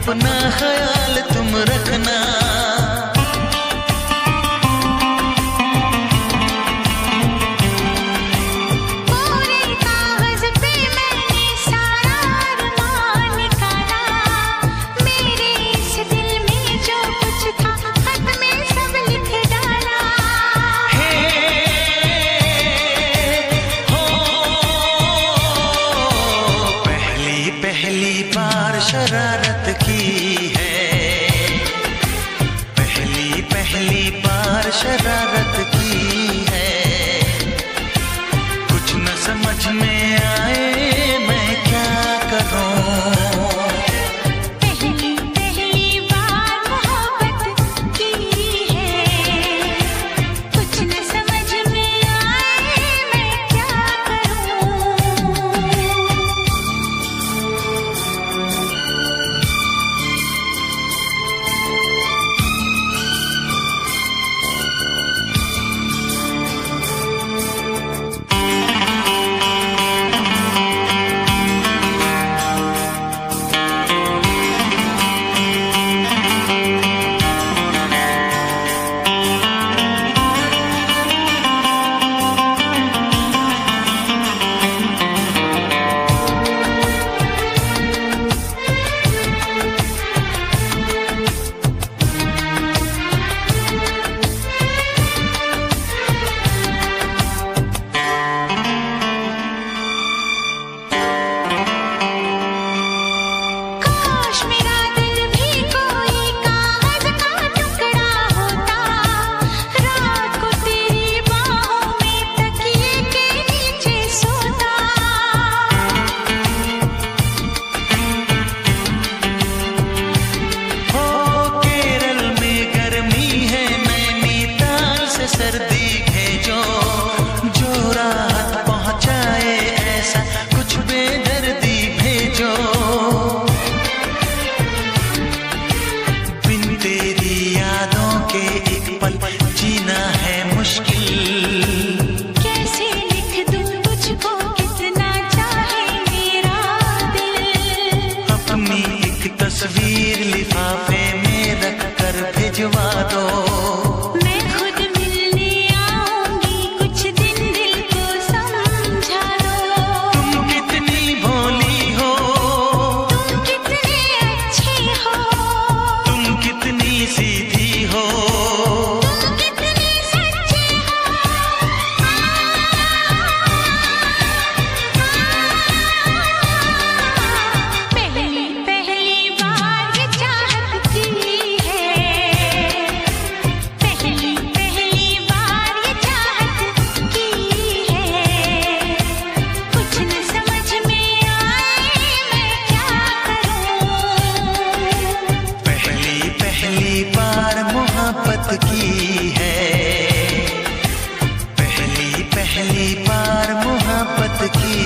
अपना ख्याल तुम रखना। पहली बार शरारत की है, पहली बार शरारत की है। कुछ न समझ में आए मैं क्या करूं। पहली बार मोहब्बत की है, कुछ न समझ में आए मैं क्या करूं। सर्दी भेजो जो राहत पहुंचाए, ऐसा कुछ बेदर्दी भेजो। बिन तेरी यादों के एक पल जीना है मुश्किल। कैसे लिख दूं तुझको कितना चाहे मेरा दिल। अपनी एक तस्वीर लिफाफे में रख कर भिजवा दो। सीधी हो तुम कितने सच्चे हो। पहली बार ये चाहत की है, पहली बार ये चाहत की है। कुछ न समझ में आए मैं क्या करूं। पहली बार मोहब्बत की है, पहली बार मोहब्बत की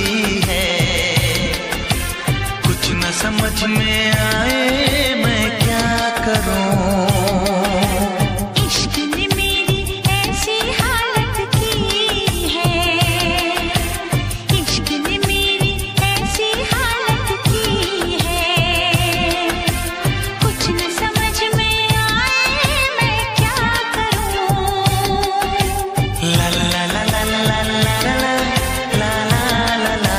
है। कुछ न समझ में आए मैं क्या करूं। इश्क ने मेरी ऐसी हालत की है, इश्क ने मेरी ऐसी हालत की है। कुछ न समझ में आए मैं क्या करूं। ला ला ला ला ला ला ला ला ला ला ला।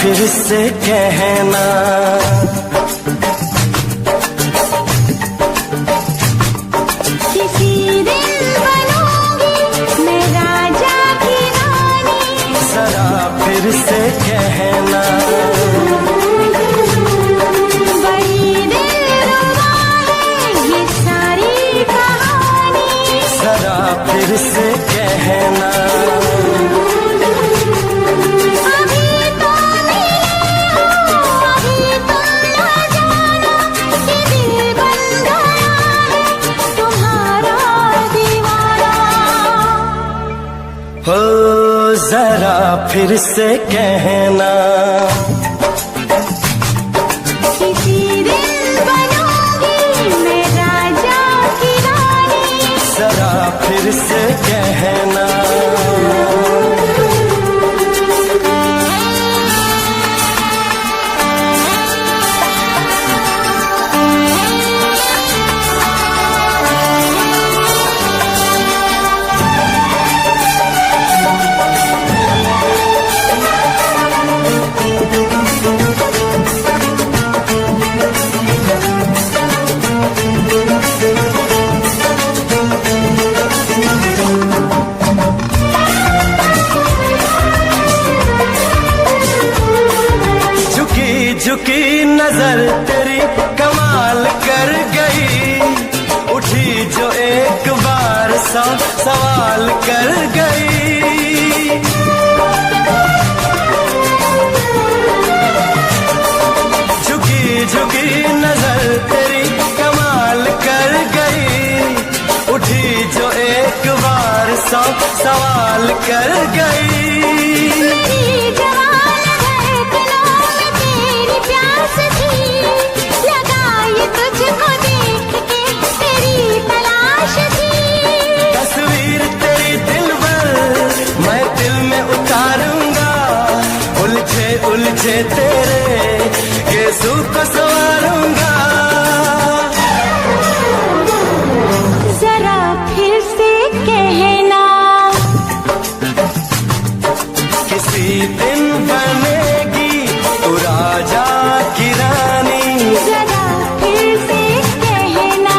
फिर से कहना किसी दिन बनूंगी से कहना। बड़ी दिलरुबा है ये सारी कहानी, जरा फिर से कहना। अभी तो मिले हो, अभी तुम न जाना कि दिल बन गया है तुम्हारा दीवाना। हो जरा फिर से कहना। किसी दिन बनूंगी मैं राजा की रानी, जरा फिर से कहना। झुकी नजर तेरी कमाल कर गई, उठी जो एक बार सौ सवाल कर गई। झुकी झुकी नजर तेरी कमाल कर गई, उठी जो एक बार सौ सवाल कर गई। मेरी जवान धड़कनों में तेरी प्यास थी, लगाई तुझको देख के तेरी तलाश थी। तस्वीर तेरी दिल भर मैं दिल में उतारूंगा, उलझे उलझे तेरे गेसू को संवारूंगा। जरा फिर से कहना, किसी दिन बनेगी तू राजा की रानी। जरा फिर से कहना,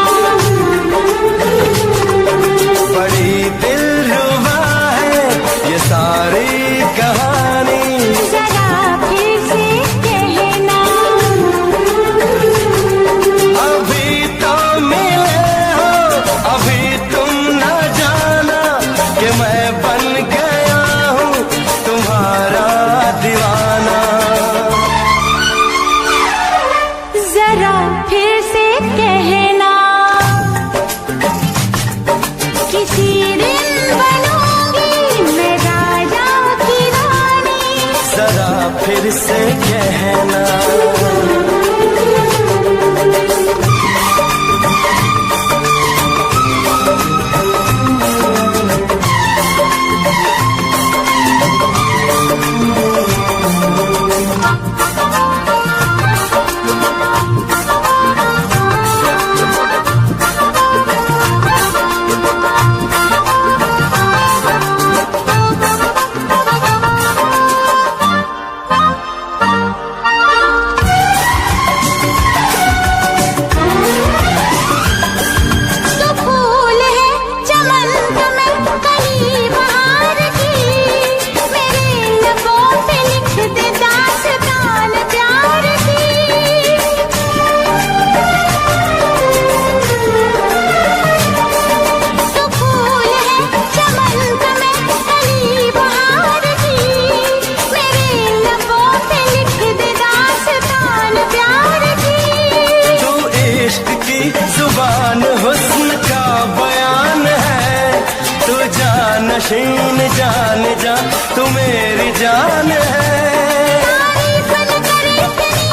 बड़ी दिलरुबा है ये सारी कहानी। जरा फिर से कहना, अभी तो मिले हो, अभी तुम न जाना कि मैं बन गया हूँ तुम्हारा दीवाना। जरा फिर से कहना, किसी दिन बनूंगी मैं राजा की रानी। जरा फिर से कहना। तो फूल है चमन में कली बहार की, मेरे लबों पे लिख दे दास्तान प्यार की। तो फूल है चमन में कली बहार की, मेरे लबों पे लिख दे दास्तान प्यार की। तू इश्क की जुबान हुस्न का बयान है, तू जानशीन जान जा तू मेरी जान है। तारीफ न करे इतनी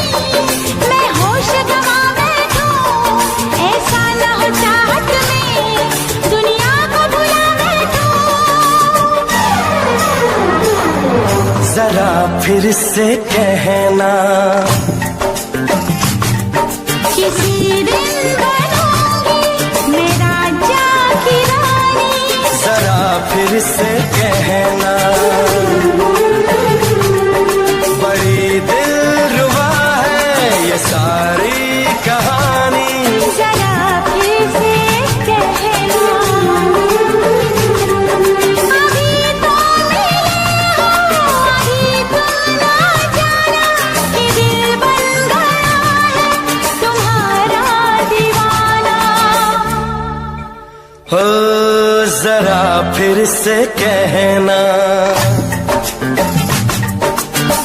मैं होश गंवा बैठूं, ऐसा न हो चाहत में दुनिया को भुला बैठूं। जरा फिर से कहना, किसी दिन बनूंगी मैं राजा की रानी। जरा फिर से कहना। बड़ी दिलरुबा है ये सारी कहानी। जरा फिर से कहना, अभी तो मिले हो, अभी तुम फिर से कहना,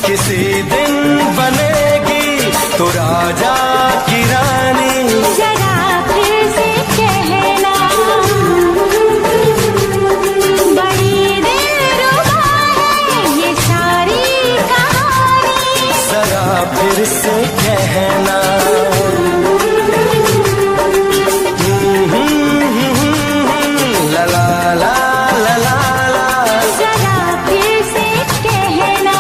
किसी दिन बनेगी तू राजा की रानी। जरा फिर से कहना, बड़ी दिलरुबा है ये सारी कहानी। जरा फिर से कहना, ला ला ला ला ला ला। जरा फिर से कहना,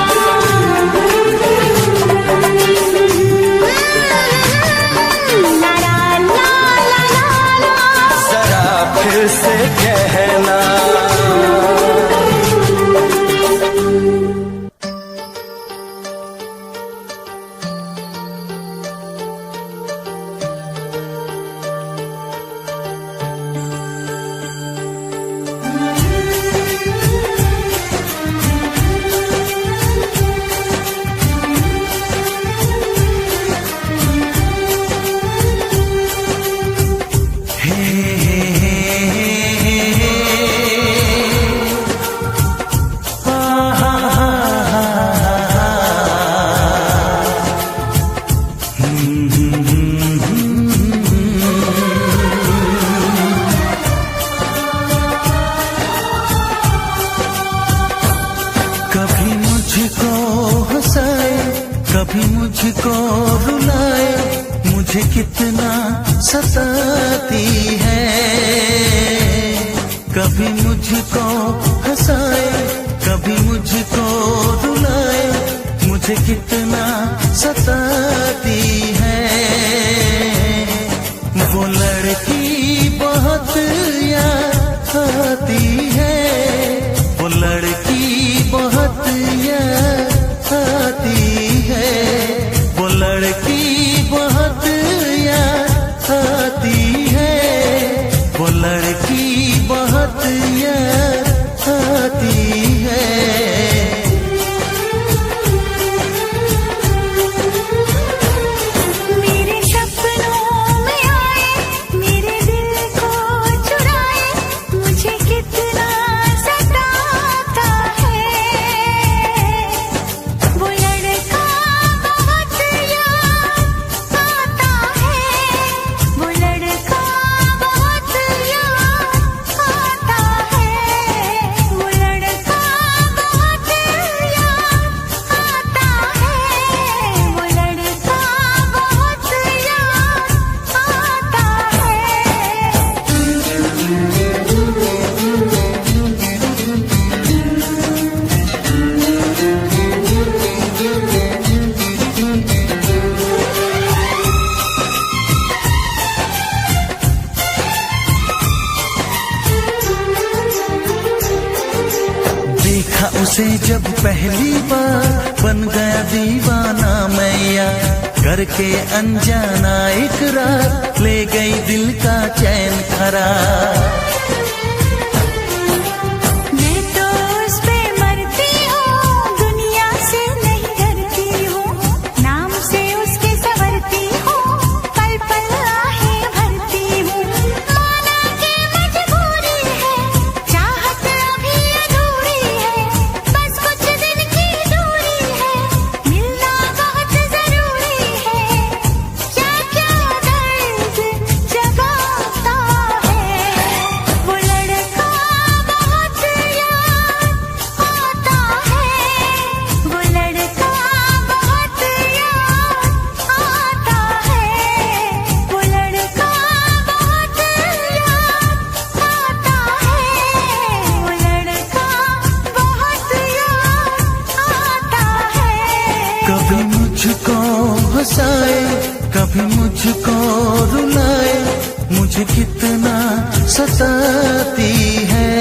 ला ला ला ला ला। जरा फिर से कहना। कभी मुझको हंसाए, कभी मुझको रुलाए, मुझे कितना सताती है। कभी मुझको हंसाए, कभी मुझको रुलाए, मुझे कितना सताती है। वो लड़की बहुत याद आती है, वो लड़की बहुत याद आती है, वो लड़की बहुत याद आती है, वो लड़की बहुत याद आती है। मेरे सपनों में आए, मेरे दिल को चुराए, मुझे कितना सताता है। वो लड़का बहुत याद आता है, वो लड़का बहुत याद आता है, वो लड़का बहुत याद आता है, वो लड़का बहुत देखा उसे जब पहली बार, बन गया दीवाना मैया, करके अनजाना इकरार, ले गई दिल का चैन करार। मैं तो उस पे मरती हूँ, दुनिया से नहीं डरती हूँ, नाम से उसके संवरती हूँ, पल पल आहें भरती हूँ। माना कि मजबूरी है, चाहत अभी अधूरी है, बस कुछ दिन की दूरी है, मिलना बहुत जरूरी है। क्या क्या दर्द जगाता है, वो लड़का बहुत याद आता है, वो लड़का बहुत याद आता है, वो लड़का बहुत याद आता है, वो लड़का बहुत याद आता है। कभी मुझको हंसाए, कभी मुझको रुलाए, मुझे कितना सताती है।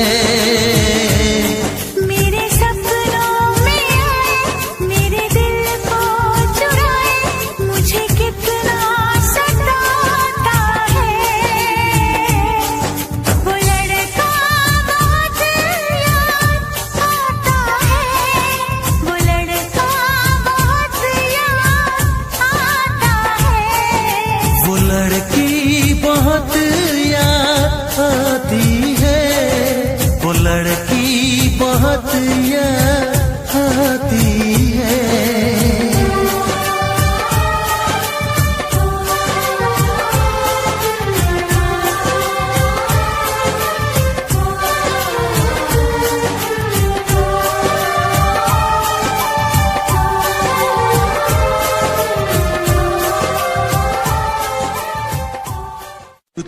मेरे सपनों में आए, मेरे दिल को चुराए, मुझे कितना सताता है। वो लड़का बहुत याद आता है, वो लड़का बहुत याद आता है, वो लड़की बहुत याद आती है, वो बहुत याद आती है।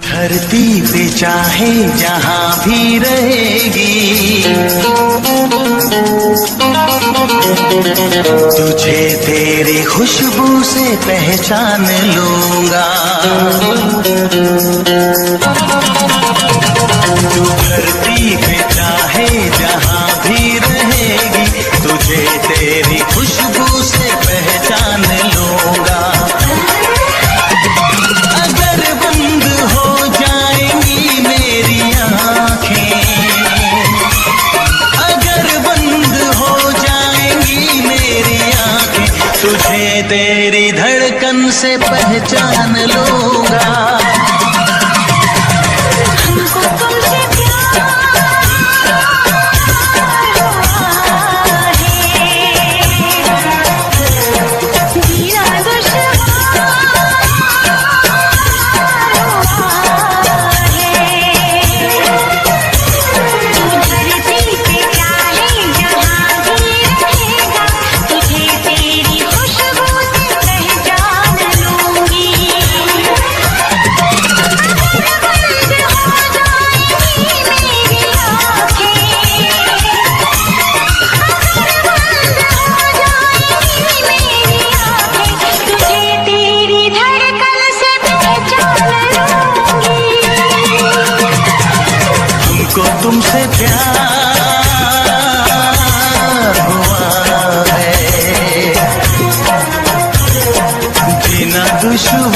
धरती पे चाहे जहां भी रहेगी, तुझे तेरी खुशबू से पहचान लूंगा। तू धरती पे चाहे जहां भी रहेगी, तुझे तेरी खुशबू से पहचान लूंगा। अगर बंद हो जाएंगी मेरी आँखें, अगर बंद हो जाएंगी मेरी आँखें, तुझे तेरी धड़कन से पहचान लूंगा। हमको तुमसे प्यार है, जीना दुश्वार तुमसे प्यार हुआ है, जीना दुश्वार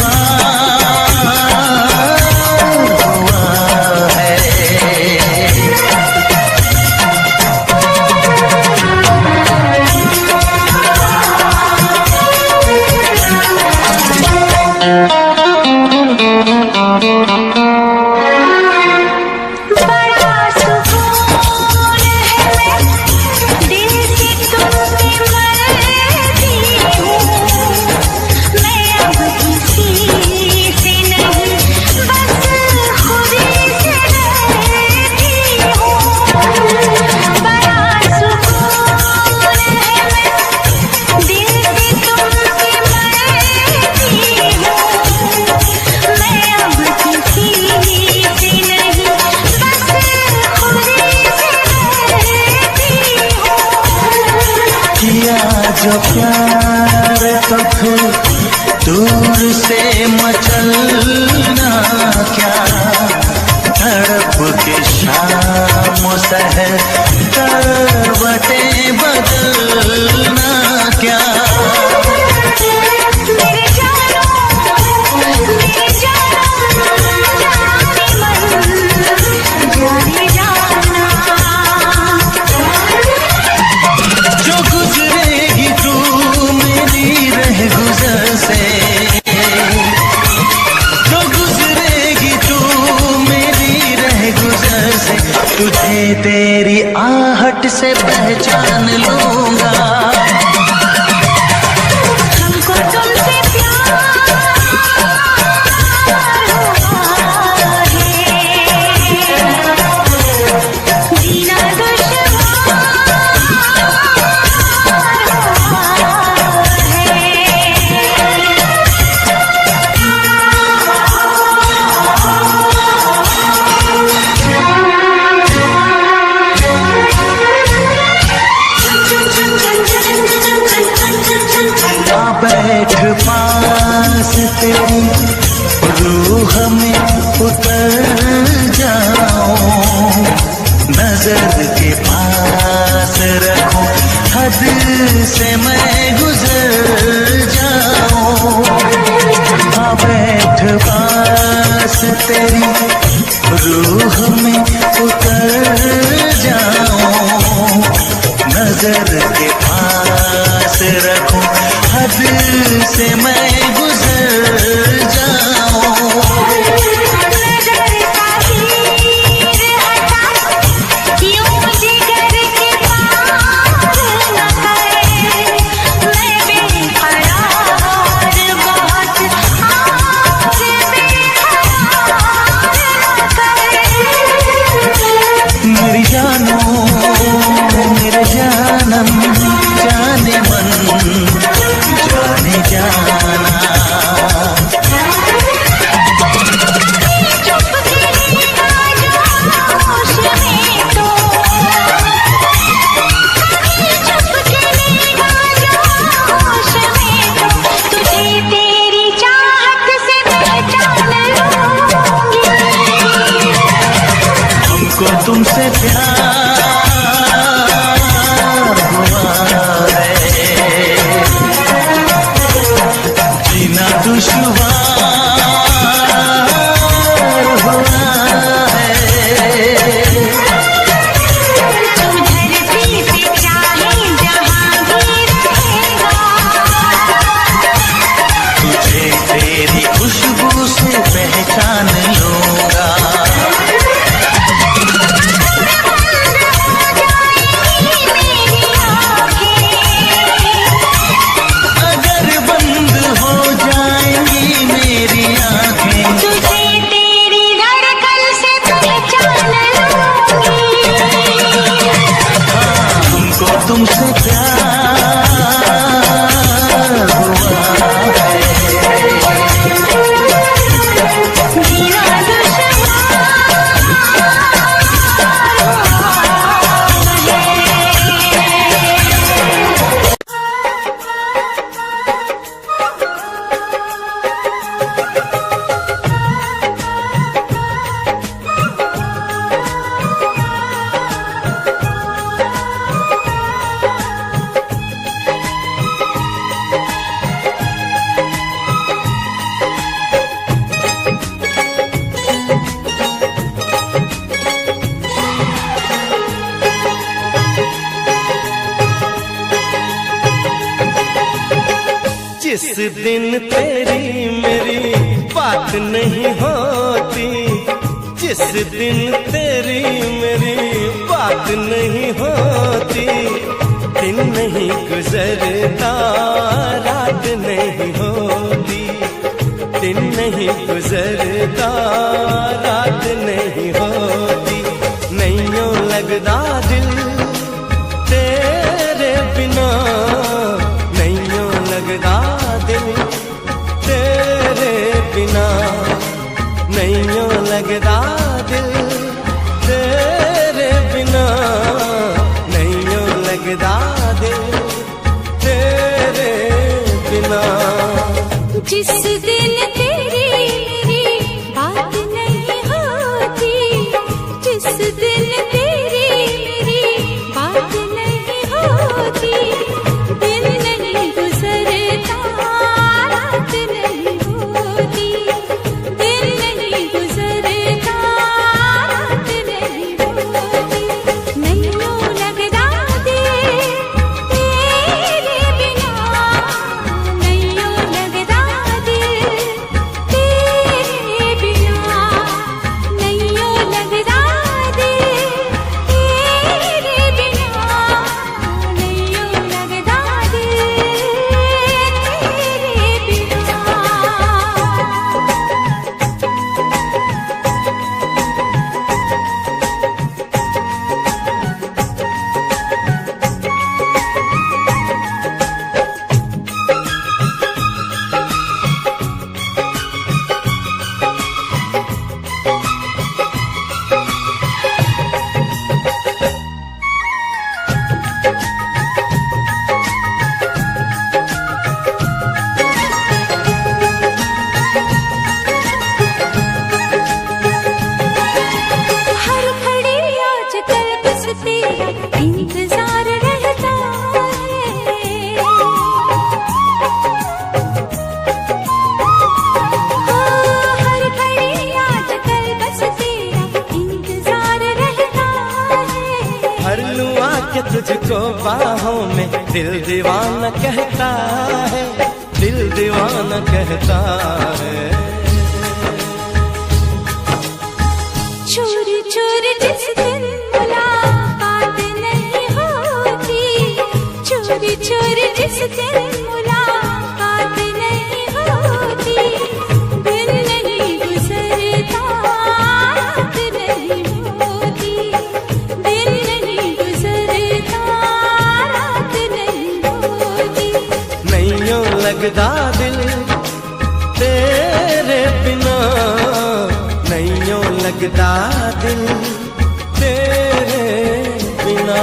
हुआ है। जो प्यार तो फिर दूर से मचलना क्या, तड़प के शाम सहर करवटें बदलना क्या। तुझे तेरी आहट से पहचान लूंगा। हमको तुमसे प्यार है, जीना बैठ पास तेरी रूह में उतर जाऊं, नजर के पास रखूं, हद से मैं गुजर जाऊं। बैठ पास तेरी रूह में उतर जाऊं, नजर के पास रखूं, हद से मैं गुजर जाऊं। नजर का तीर हटा यूं जिगर तुमसे प्यार हुआ है। मेरा जिस दिन तेरी मेरी बात नहीं होती, जिस दिन तेरी मेरी बात नहीं होती, दिन नहीं गुजरता रात नहीं होती, दिन नहीं गुजरता रात नहीं होती, नहीं यूं लगदा दिल तेरे बिना, नहीं यूं लगदा दिल तेरे बिना, नहीं यूं लगदा दिल तेरे बिना, नहीं यूं लगदा दिल तेरे बिना। जिस दिन तेरी मेरी बात नहीं होती, जिस दिन तेरी मेरी बात नहीं होती, दिन नहीं गुजरता रात नहीं होती, दिन नहीं गुजरता रात नहीं होती, नहीं यूं लगदा दिल तेरे बिना, नहीं यूं लगदा दिल तेरे बिना, नहीं यूं लगदा दिल तेरे बिना, नहीं यूं लगदा दिल तेरे बिना। हर घड़ी आजकल बस तेरा इंतजार रहता है, हर घड़ी आजकल बस तेरा इंतजार रहता है। हर लूं आके तुझको बाहों में, दिल दीवाना कहता है, दिल दीवाना कहता है। चोरी चोरी जिस दिन मुलाकात नहीं होती, चोरी चोरी जिस दिन मुलाकात नहीं होती, दिन नहीं गुजरता रात नहीं होती, दिन नहीं गुजरता रात नहीं होती, नहीं यूं लगदा दिल तेरे बिना, नहीं यूं लगदा दिल तेरे बिना।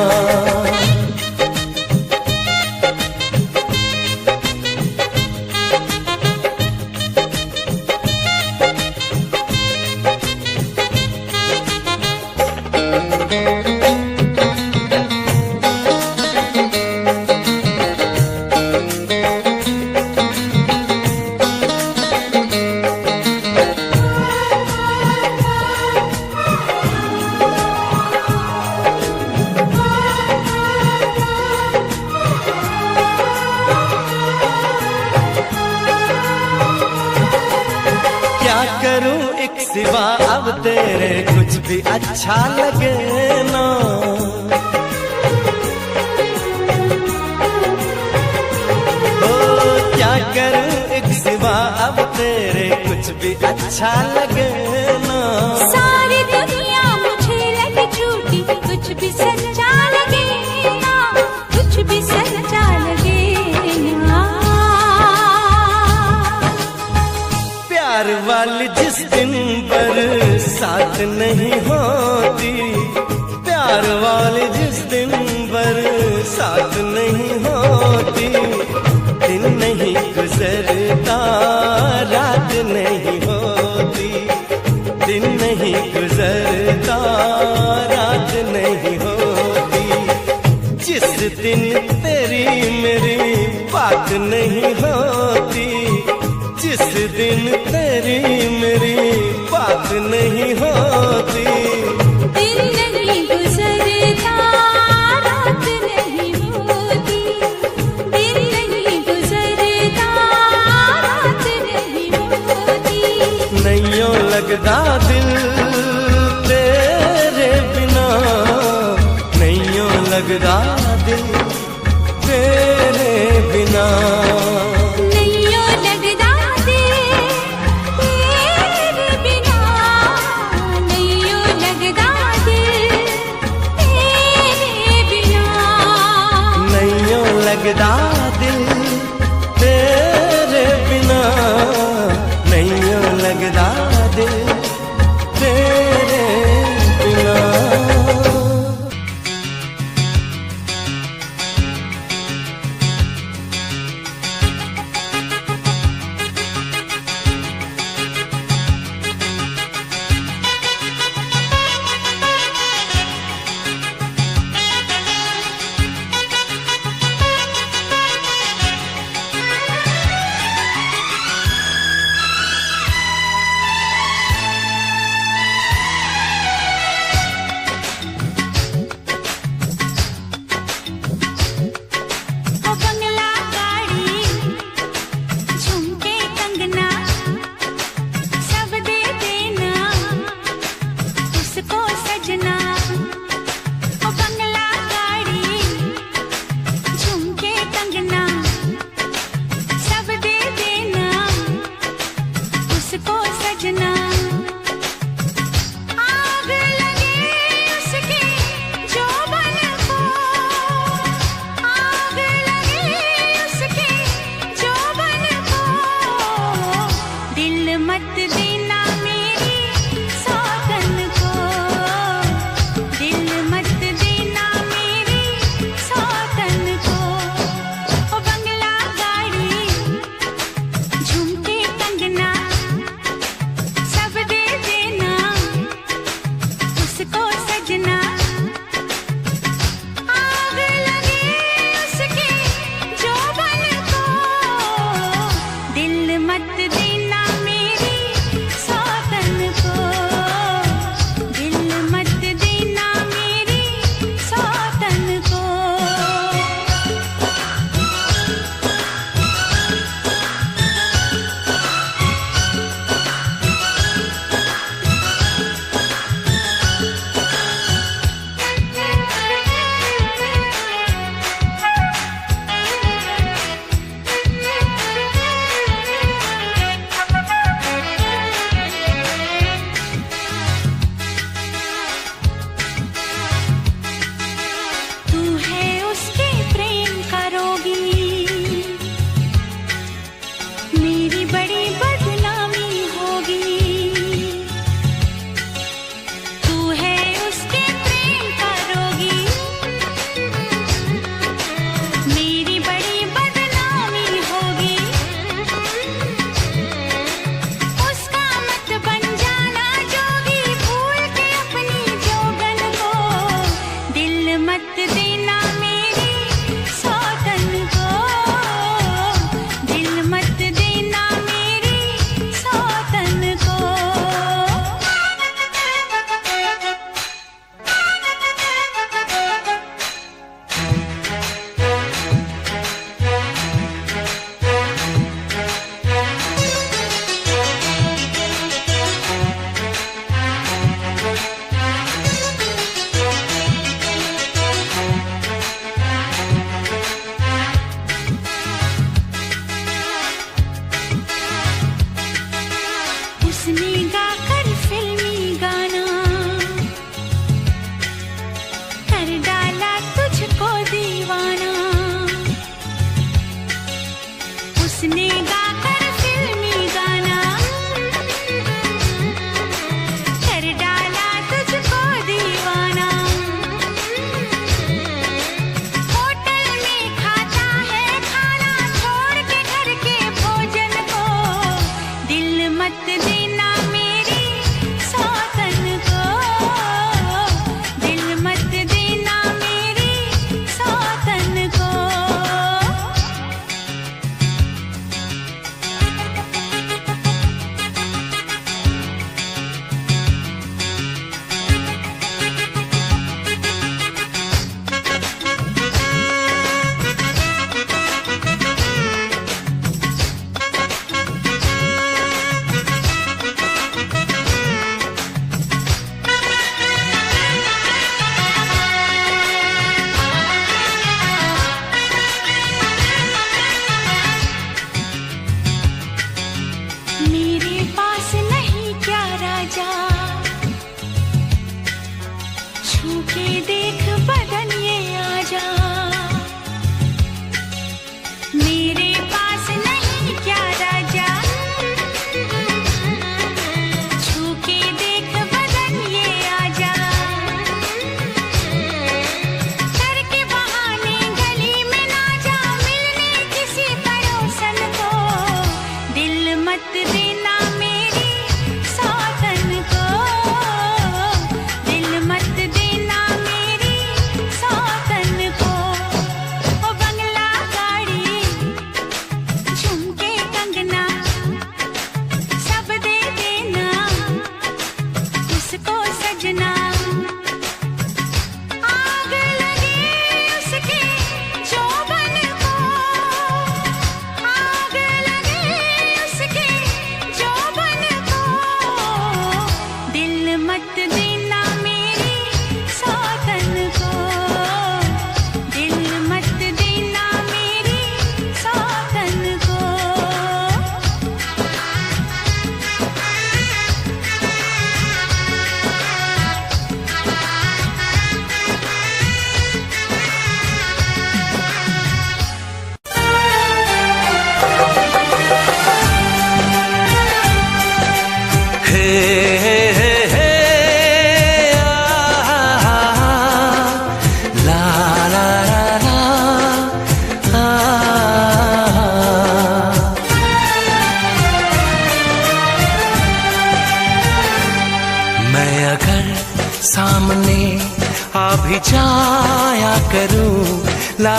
क्या करूं एक सिवा अब तेरे कुछ भी अच्छा लगे ना, ओ क्या करूं एक सिवा अब तेरे कुछ भी अच्छा लगे ना। सारी दुनिया मुझे लगे झूठी, कुछ भी सच्चा लगे ना, कुछ दिन बरसात नहीं होती, दिन नहीं गुजरता रात नहीं होती, दिन नहीं गुजरता रात नहीं होती। जिस दिन तेरी मेरी बात नहीं होती, जिस दिन तेरी मेरी बात नहीं होती, दिन नहीं गुजरता रात नहीं होती, दिन नहीं गुजरता रात नहीं होती। नैयों लगदा दिल तेरे बिना, नैयों लगदा दिल तेरे बिना। नैयों लगदा दिल तेरे बिना, नैयों लगदा दिल तेरे बिना। नैयों लगदा दिल तेरे बिना, नैयों लगदा दिल तेरे बिना।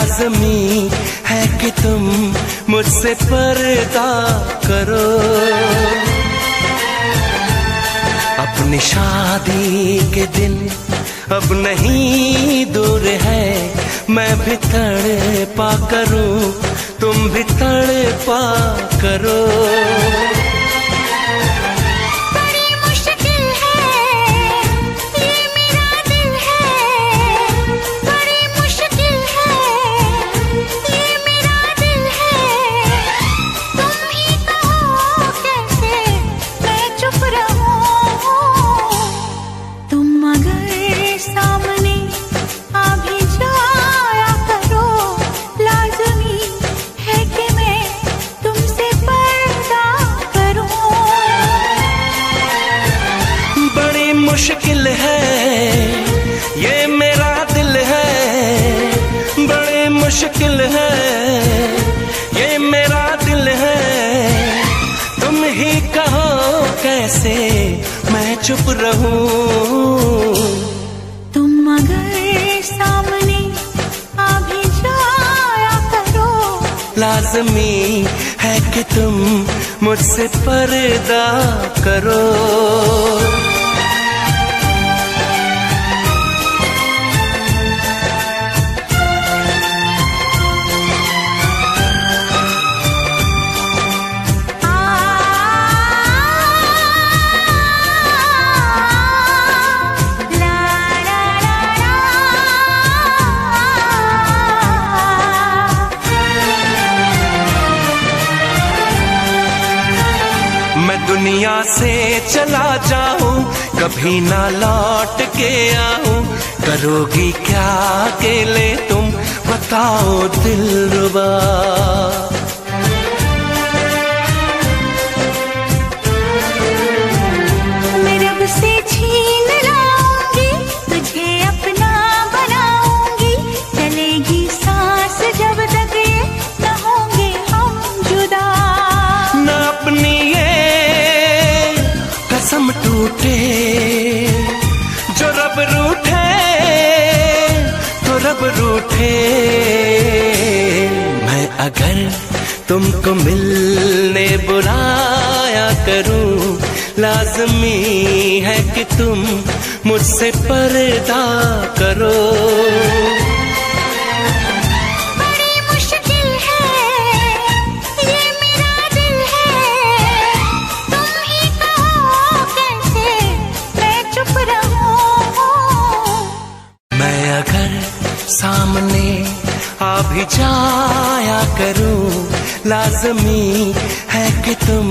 लाज़मी है कि तुम मुझसे पर्दा करो। अपनी शादी के दिन अब नहीं दूर है, मैं भी तड़पा करूं, तुम भी तड़पा करो। मुश्किल है ये मेरा दिल है, बड़ी मुश्किल है ये मेरा दिल है। तुम ही कहो कैसे मैं चुप रहूं। तुम अगर सामने आ भी जाया करो, लाज़मी है कि तुम मुझसे पर्दा करो। दुनिया से चला जाऊं, कभी ना लौट के आऊं, करोगी क्या अकेले तुम बताओ दिलरुबा। मैं रब से छीन लाऊंगी, तुझे अपना बनाऊंगी, चलेगी सांस जब तक ये न होंगे हम जुदा। न अपनी कसम टूटे जो रब रूठे तो रब रूठे। मैं अगर तुमको मिलने बुलाया करूं, लाज़मी है कि तुम मुझसे पर्दा करो। सामने आ भी जाया करूं, लाज़मी है कि तुम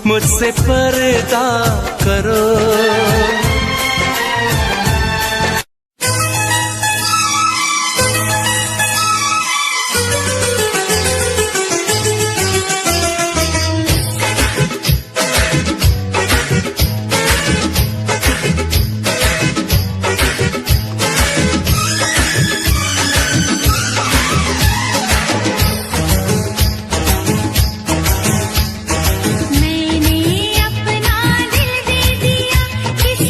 मुझसे पर्दा करो। मैंने अपना दिल दे दिया, किस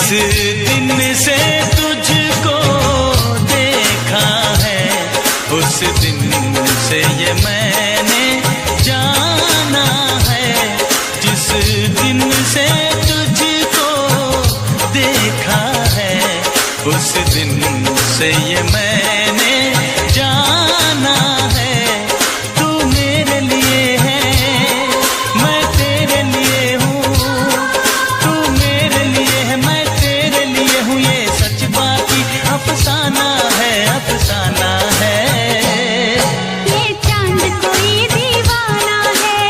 दिन से तुझको देखा है, उस दिन से ये मैंने जाना है। जिस दिन से तुझको देखा है, उस दिन से ये मैंने जाना है। तू मेरे लिए है, मैं तेरे लिए हूँ। तू मेरे लिए है, मैं तेरे लिए हूँ। ये सच बाकी अफसाना है, अफसाना है। ये चांद कोई दीवाना है,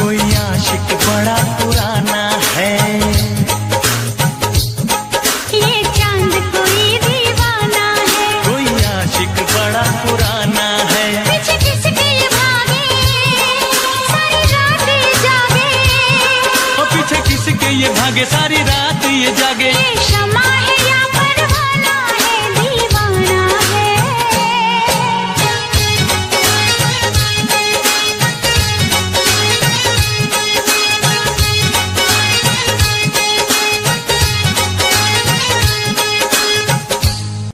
कोई आशिक बड़ा पुराना है। ये चांद कोई दीवाना है, कोई आशिक बड़ा पुराना है। पीछे किसके ये भागे, सारी रात ये जागे। और पीछे किसके ये भागे, सारी रात ये जागे। ये शमा है या परवाना है, दीवाना है।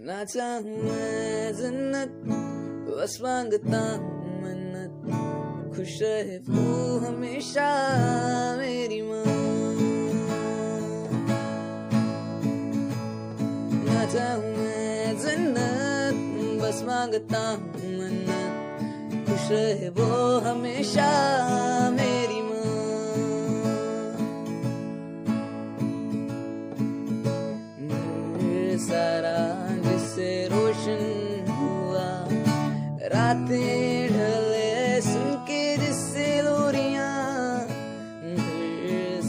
ना चाहूं मैं जन्नत, बस मांगता हूँ मन्नत। खुश रहे वो हमेशा मेरी माँ। ना चाहूं मैं जन्नत, बस मांगता हूँ मन्नत। खुश रहे वो हमेशा मेरी माँ। सारा जिससे रोशन हुआ, रातें ढले सुन के जिससे लोरियां।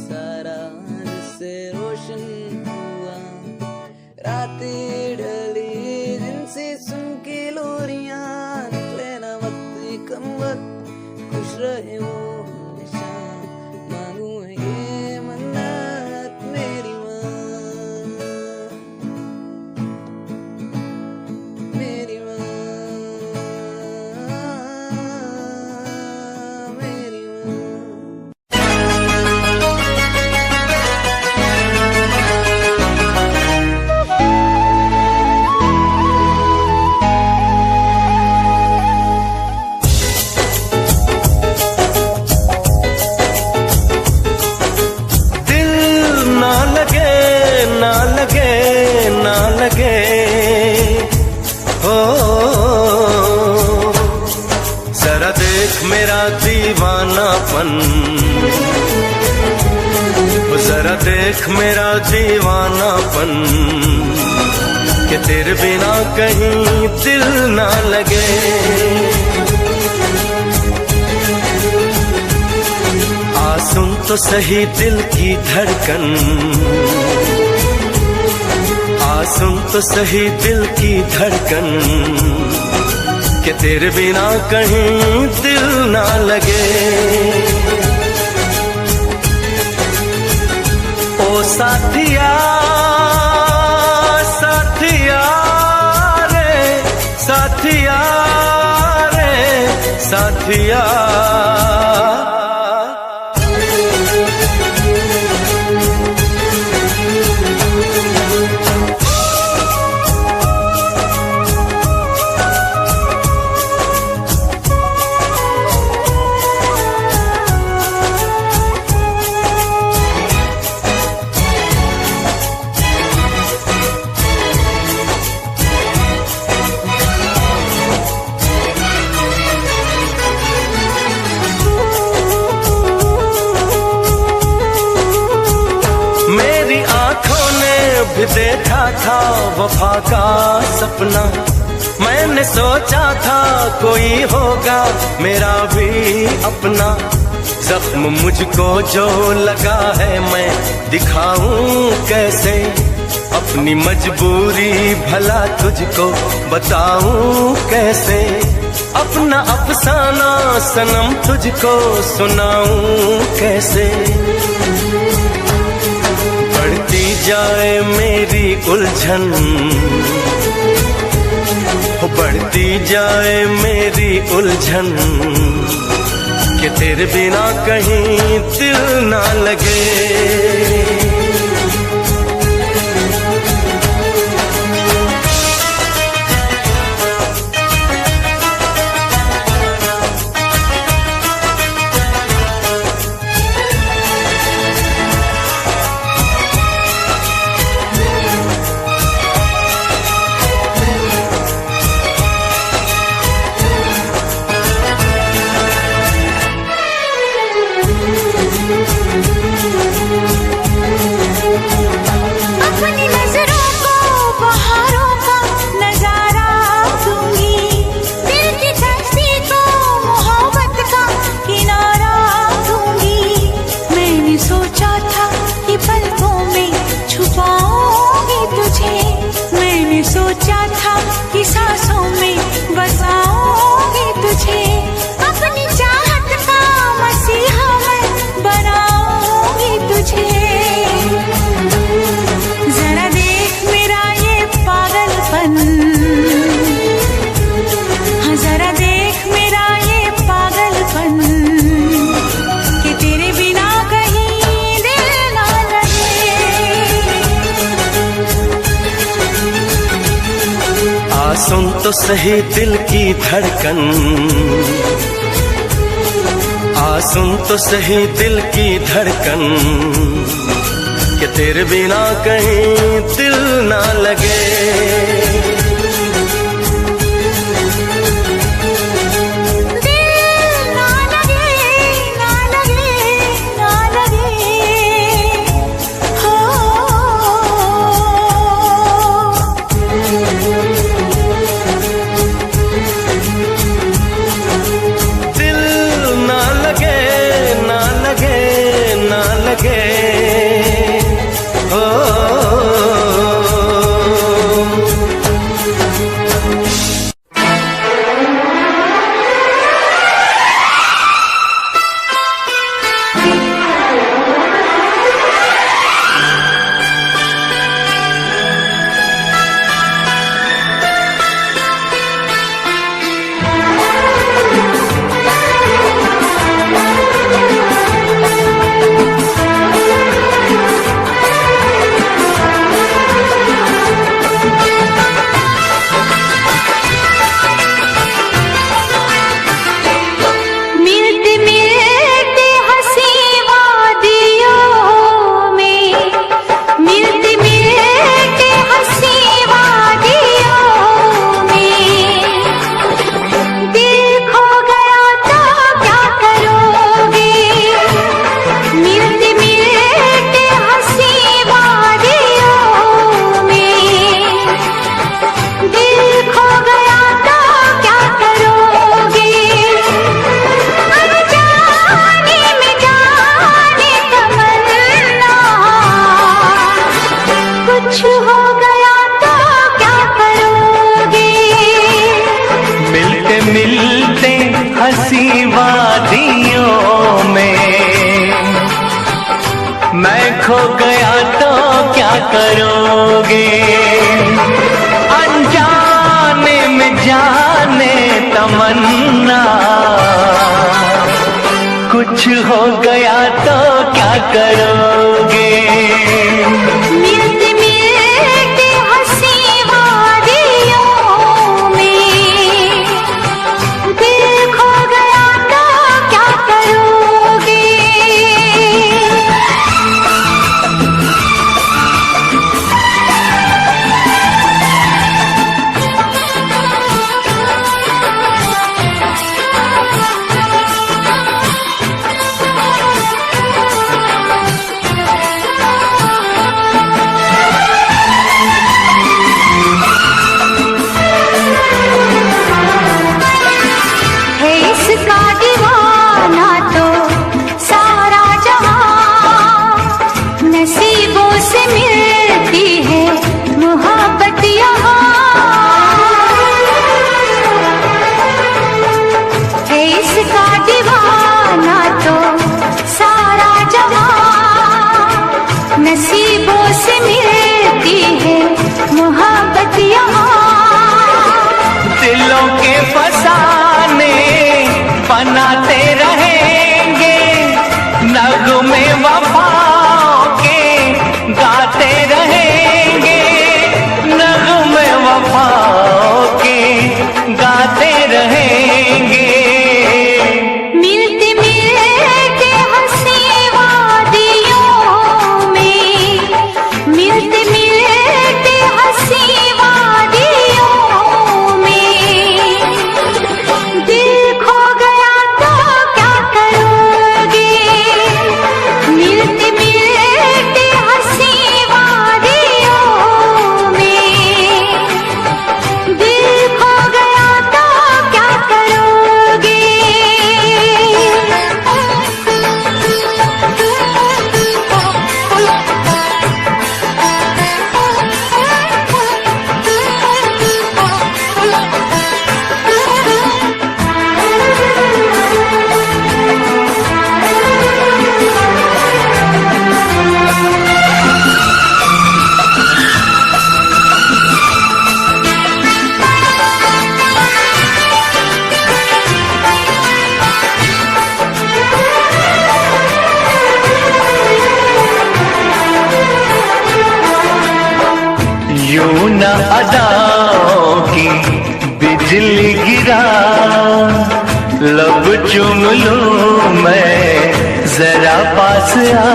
सारा जिससे रोशन हुआ, रातें ढली जिनसे सुन के लोरियां। निकले ना वक्त कम वक्त, खुश रहे वो हमेशा। मांगू है ये मन्नत मेरी माँ, मेरी माँ, मेरी माँ। दिल ना लगे, ना लगे, ना लगे हो। जरा देख मेरा दीवानापन, जरा देख मेरा दीवानापन, कि तेरे बिना कहीं दिल ना लगे। आ सुन तो सही दिल की धड़कन, आ सुन तो सही दिल की धड़कन, कि तेरे बिना कहीं दिल ना लगे। ओ साथिया, साथिया रे, साथिया रे, साथिया। मेरी आंखों ने भी देखा था वफा का सपना। मैंने सोचा था कोई होगा मेरा भी अपना। जख्म मुझको जो लगा है मैं दिखाऊं कैसे, अपनी मजबूरी भला तुझको बताऊं कैसे। अपना अफसाना सनम तुझको सुनाऊं कैसे। बढ़ती जाए मेरी उलझन, बढ़ती जाए मेरी उलझन, कि तेरे बिना कहीं दिल ना लगे। अपनी नजरों को बहारों का नजारा दूंगी, दिल की धरती को मोहब्बत का किनारा दूंगी। मैंने सोचा था कि पलकों में छुपाऊंगी तुझे, मैंने सोचा था कि सांसों में बसाऊंगी तुझे। अपनी चाहत का मसीहा मैं बनाऊंगी तुझे। जरा देख मेरा ये पागलपन, हाँ जरा देख मेरा ये पागलपन, कि तेरे बिना कहीं दिल ना लगे। आ सुन तो सही दिल की धड़कन, आ सुन तो सही दिल की धड़कन, कि तेरे बिना कहीं दिल ना लगे। दिल ना लगे, ना लगे, ना लगे, हो। दिल ना लगे, ना लगे, ना लगे, हो। मिलते मिलते हंसी वादियों में, मिलते मिलते हंसी वादियों में, दिल खो गया तो क्या करोगे। मिलते मिलते हंसी वादियों में, दिल खो गया तो क्या करोगे। अनजाने में जाने तमन्ना, कुछ हो गया तो क्या करोगे। मिलते मिलते हंसी वादियों में, मैं खो गया तो क्या करोगे। अनजाने में जाने तमन्ना, कुछ हो गया तो क्या करोगे। मिलते मिलते हंसी वादियों में, दिल खो गया तो क्या करोगे। बनाते रहे लब चूम लूं मैं जरा पास आ,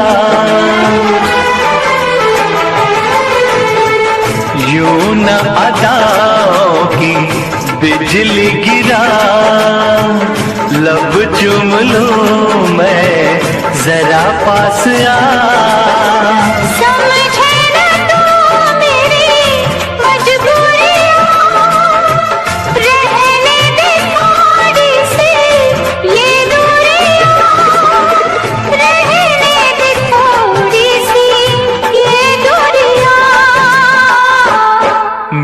यूं न अदाओं की बिजली गिरा, लब चूम लूं मैं जरा पास आ। समझे ना तू मेरी मजबूरियाँ, रहने दे थोड़ी सी ये दूरियाँ, रहने दे थोड़ी सी ये दूरियाँ।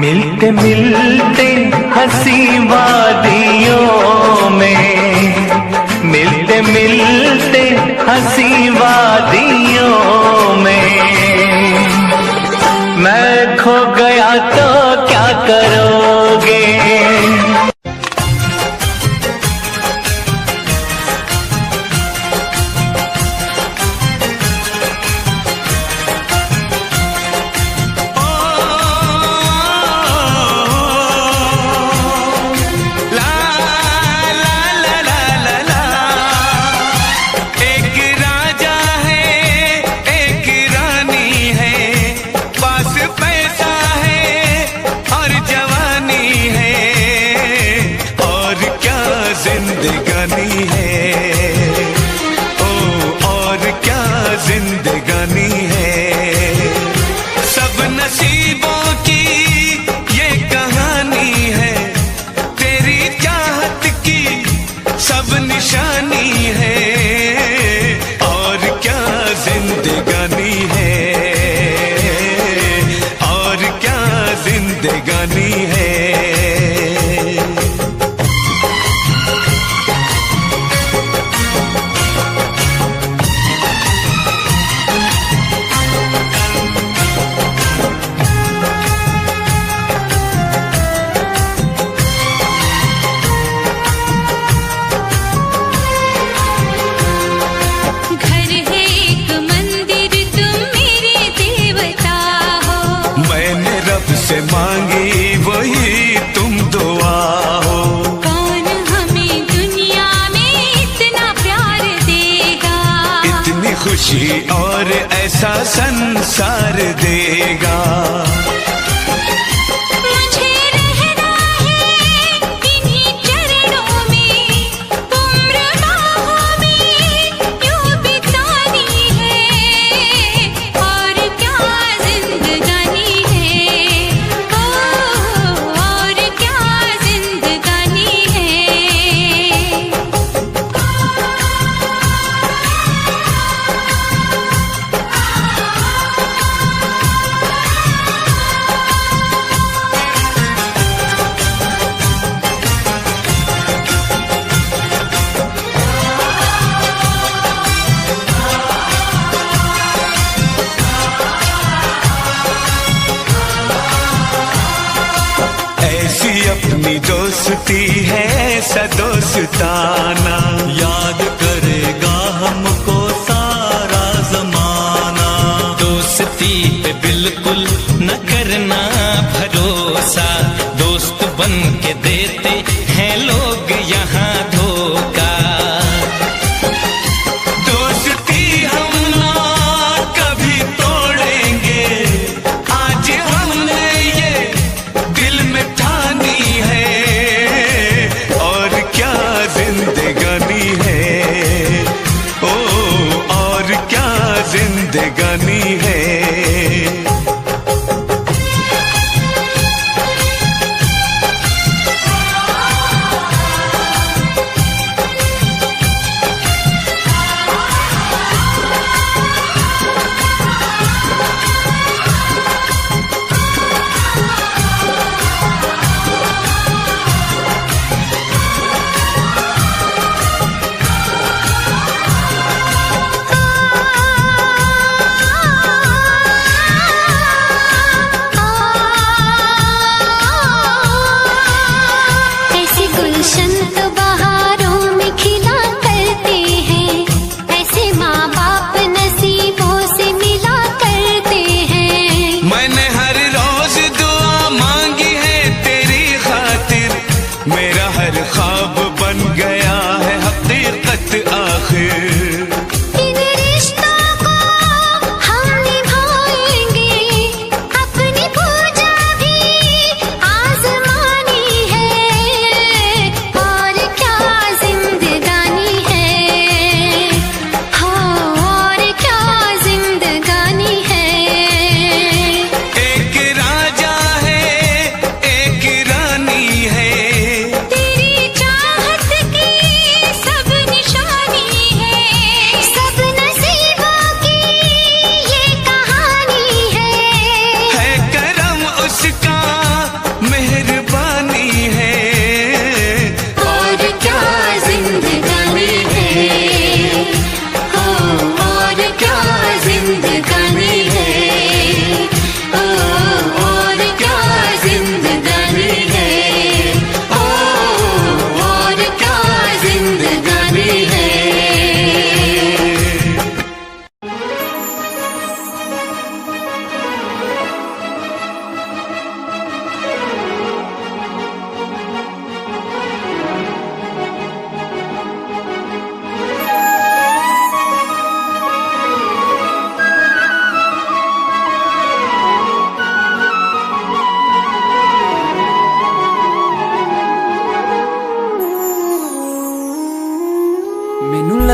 मिलते मिलते हंसी वादियों में, मिलते मिलते हंसी वादियों में, मैं खो गया तो क्या करोगे। जिंदगानी है, ओ और क्या जिंदगानी है। सब नसीबों की ये कहानी है, तेरी चाहत की सब निशानी है, और क्या जिंदगानी है, और क्या जिंदगानी है। से मांगी वही तुम दुआ हो। कौन हमें दुनिया में इतना प्यार देगा, इतनी खुशी और ऐसा संसार देगा। मुझे रहना है इन्हीं चरणों में, उम्र बाहों में यूं बितानी है, और क्या जिंदगानी है, और क्या जिंदगानी है। ऐसी अपनी दोस्ती है सदोस्ताना, याद करेगा हमको सारा जमाना। दोस्ती पे बिल्कुल न करना भरोसा, दोस्त बन के देते हैं लोग यहाँ धोखा। दोस्ती हम ना कभी तोड़ेंगे, आज हमने ये दिल में ठानी है, और क्या जिंदगी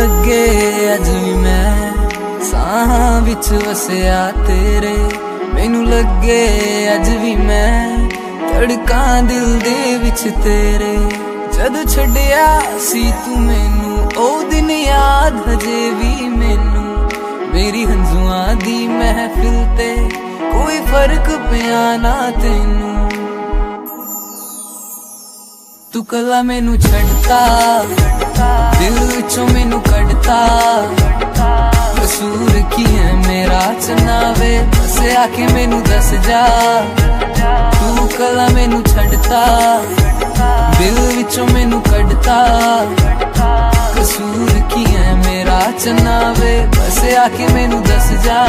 लगे अज भी मैं साहां विच वसिया तेरे, मैनू लगे अज भी मैं धड़कां दिल दे विच तेरे। जद छड्डिया सी तू मैनू ओ दिन याद हजे भी मैनू, मेरी हंजुआं दी महफिल ते कोई फर्क पिया ना तैनू। तू कला मैनू छड़ता दिल विचों मैनू कढ़ता, कसूर की है मेरा चनावे बस आके मैनू दस जा। तू कला मैनू छड़ता दिल विचों मैनू कढ़ता, कसूर की है मेरा चनावे बस आके मैनू दस जा।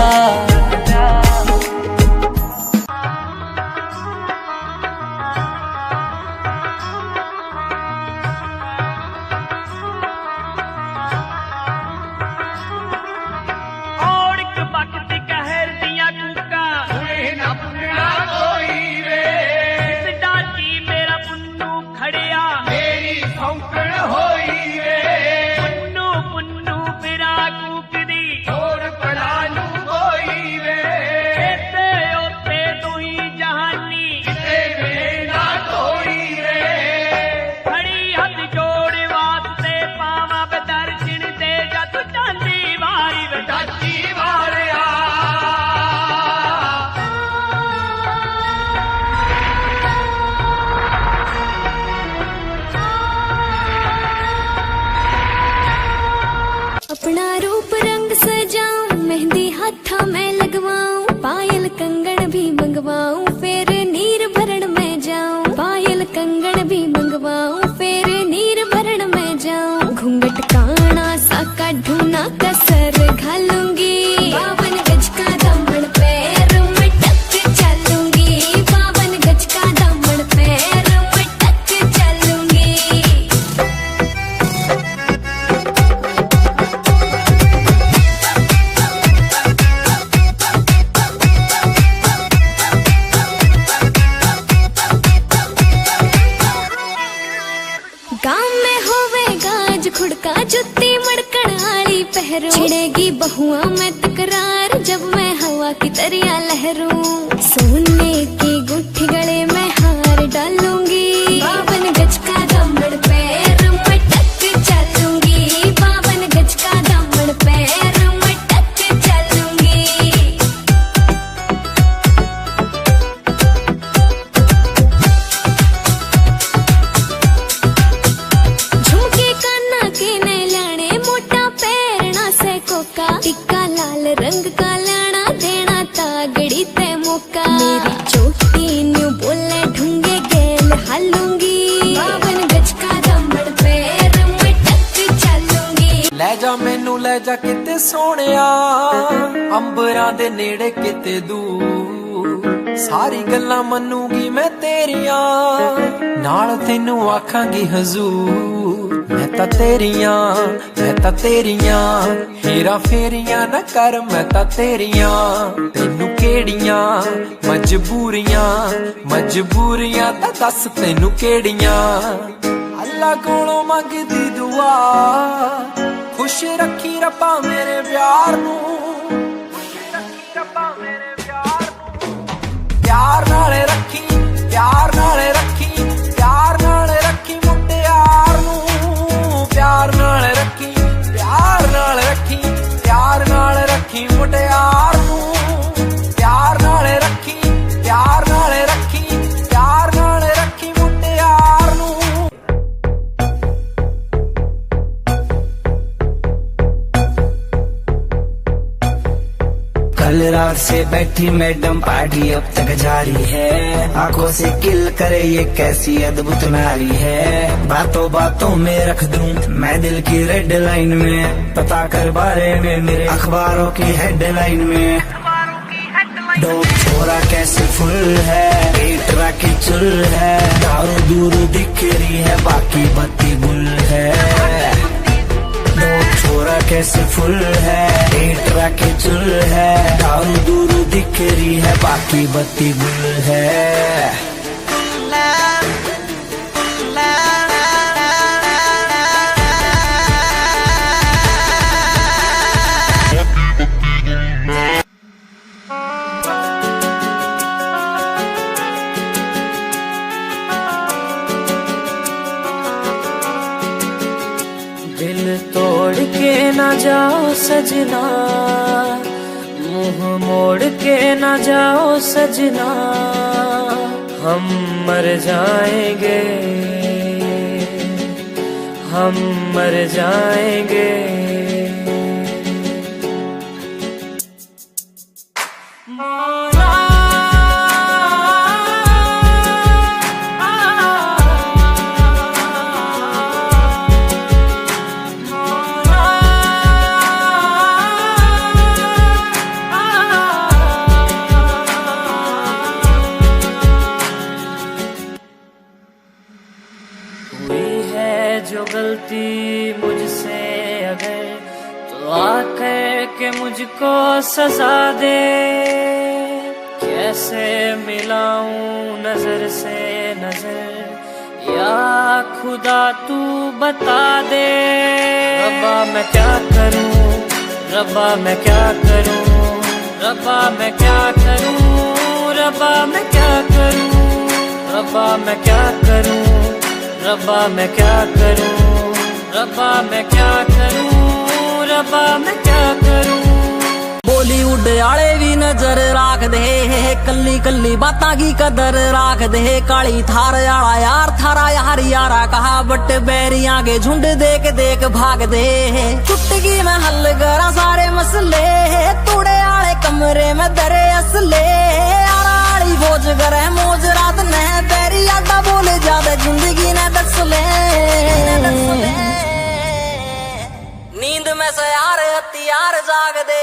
अपना रूप रंग सजाऊं, मेहंदी हाथा मैं लगवाऊं, पायल कंगन भी मंगवाऊं, फिर नीर भरण में जाऊं। पायल कंगन भी मंगवाऊं, फिर नीर भरण में जाऊं। घूंघट काना सा काढूं कसर घालूंगी, 52 गज का दामन पैर में टक चलूंगी। 52 गज का दामन पैर में टक चलूंगी। गाँव में होवे गाज खुड़का, जुत्ती मड़कण आली पहरू, छिड़ेगी बहुआ में तकरार जब मैं हवा की तरिया लहरूं। सोने की गुट्ठी गले में हार डालूंगी, 52 गज का दामन पैर में टक चलूंगी। 52 गज का दामन पैर में टक चलूंगी। झुमके काना के ने लाने, मोटा पैरना से कोका, टिक्का लाल रंग का लाना, देना तागड़ी ते मौका। मेरी चोटी न्यू बोले ढूंगे गेल हालूंगी, 52 गज का दामन पैर में टक चलूंगी। ले जा मैनू ले जा किते सोहणिया, अंबरां दे नेड़े किते दूर, सारी गल्लां मनूंगी मैं तेरियां, नाल तैनू आखांगी हजूर। मैं तां तेरियां हेरा फेरियां न कर, मैं तां तेरियां, तैनू केड़ियां मजबूरियां तां दस तैनू केड़ियां। अल्लाह कोलों मंगदी दुआ, खुश रखी रब्बा मेरे प्यार नू, प्यार नाल रखी, प्यार नाल रखी, प्यार नाल रखी मुटियार नू। प्यार नाल रखी, प्यार नाल रखी, प्यार नाल रखी मुटियार नू। प्यार नाल रखी, प्यार नाल रखी, प्यार नाल रखी मुटियार नू। कल रात से बैठी मैडम पार्टी अब तक जारी है, आंखों से किल करे ये कैसी अद्भुत नारी है। बातों बातों में रख दूं मैं दिल की रेड लाइन में, पता कर बारे में मेरे अखबारों की हेडलाइन में। डोप छोरा कैसे फुल है, पेट राखी चुल है, दारू दूर दिख रही है बाकी बत्ती गुल है। डोप छोरा कैसे फुल है, पेट राखी चुल है, दारू दूर दिख रही है बाकी बत्ती गुल है। मोड़ के ना जाओ सजना, मुंह मोड़ के ना जाओ सजना, हम मर जाएंगे, हम मर जाएंगे। जो गलती मुझसे अगर तो आकर के मुझको सजा दे, कैसे मिलाऊं नजर से नजर या खुदा तू बता दे। रब्बा मैं क्या करूं, रब्बा मैं क्या करूं, रब्बा मैं क्या करूं, रब्बा मैं क्या करूं, रब्बा मैं क्या करूं, रब्बा मैं क्या करूं, रब्बा मैं क्या करूं, रब्बा मैं क्या करूं। बॉलीवुड आले भी नजर राख दे, कल्ली कल्ली बातां की कदर राख दे। काली थार आला यार थारा यार यारा कहा, बट बैरियां के झुंड देख देख भाग दे। चुटकी में हल करा सारे मसले, तूड़े आले कमरे में दरे असले। आराड़ी बोझ करे मौज रात ने, बैरी आडा बोले ज्यादा जिंदगी ने दस ले। नींद में से यार हथियार जाग दे।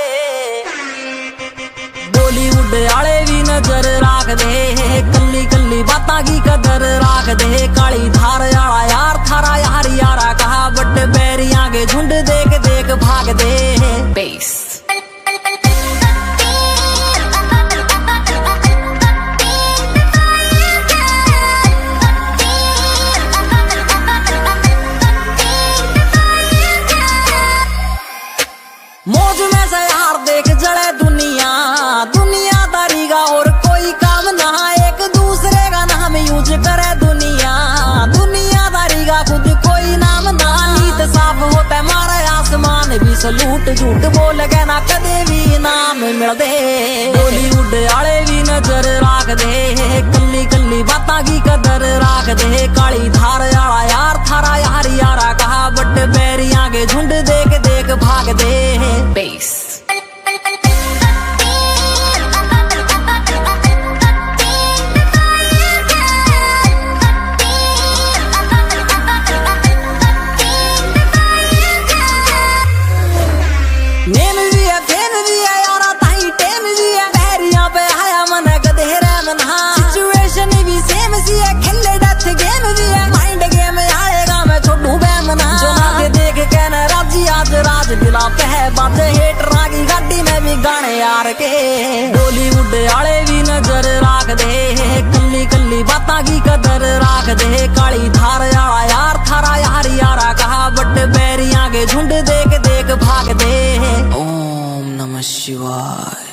बॉलीवुड आले भी नजर राख दे, कल्ली कल्ली बातां की कदर राख दे। काली धार आला यार थारा यार यारा कहा, बट बैरियां के झुंड देख देख भाग दे। बेस मौज में से यार देख जले दुनिया, दुनियादारी का और कोई काम ना, एक दूसरे का नाम यूज करे दुनिया। दुनियादारी का खुद कोई नाम ना, नीत साफ होता मारे आसमान भी सलूट। झूठ बोल के ना कदे भी नाम मिल दे। बॉलीवुड आले भी नजर राख दे, कल्ली कल्ली बातां की कदर राख दे। काली धार आला यार थारा यार यारा कहा, बट बैरियां के झुंड देख देख भाग दे। बेस नेम भी है फेम भी है यारा ताई टेम भी है, बैरियां पे आया मन गधेरा मना। सिचुएशन भी सेम सी है, खेले डेथ गेम भी है, माइंड गेम आएगा मैं छोटू बैमना। जो आगे देख के न राजी आज राज दिला पे है, बात हेट रागी गाड़ी में भी गाने यार के। बॉलीवुड आले भी नजर राख दे, कल्ली कल्ली बातां की कदर राख दे। काली धार आला यार थारा यार यारा कहा, बट बैरियां के झुंड देख देख भाग दे। ओम नमः शिवाय।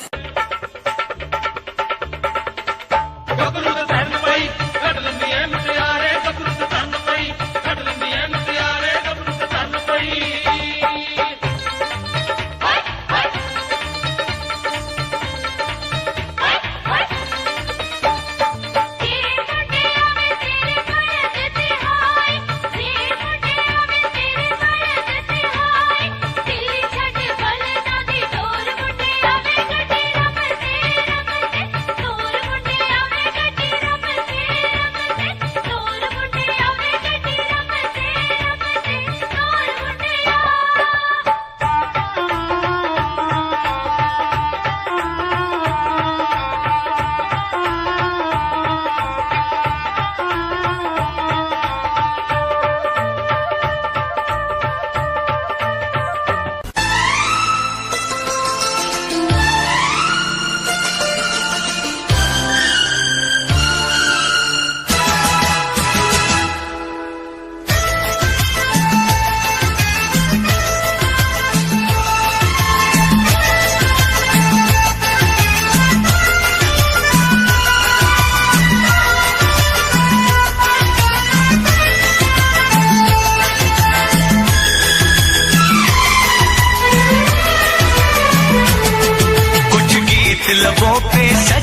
दिल्ली छड़ बल ना दी डोर मुंडे आवे गड्डी।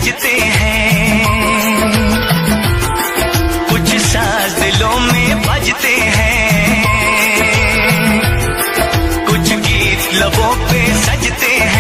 गरजते हैं, कुछ साज दिलों में बजते हैं, कुछ गीत लबों पे सजते हैं।